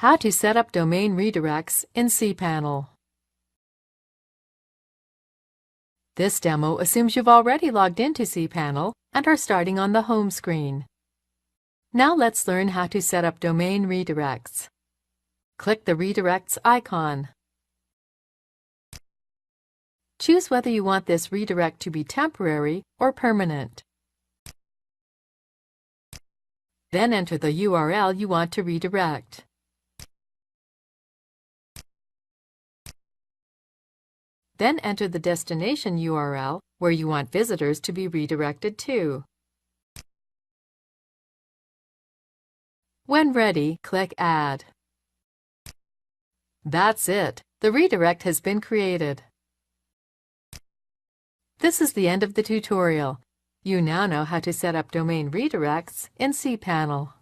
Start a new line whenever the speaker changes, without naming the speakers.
How to set up domain redirects in cPanel. This demo assumes you've already logged into cPanel and are starting on the home screen. Now let's learn how to set up domain redirects. Click the Redirects icon. Choose whether you want this redirect to be temporary or permanent. Then enter the URL you want to redirect. Then enter the destination URL where you want visitors to be redirected to. When ready, click Add. That's it. The redirect has been created. This is the end of the tutorial. You now know how to set up domain redirects in cPanel.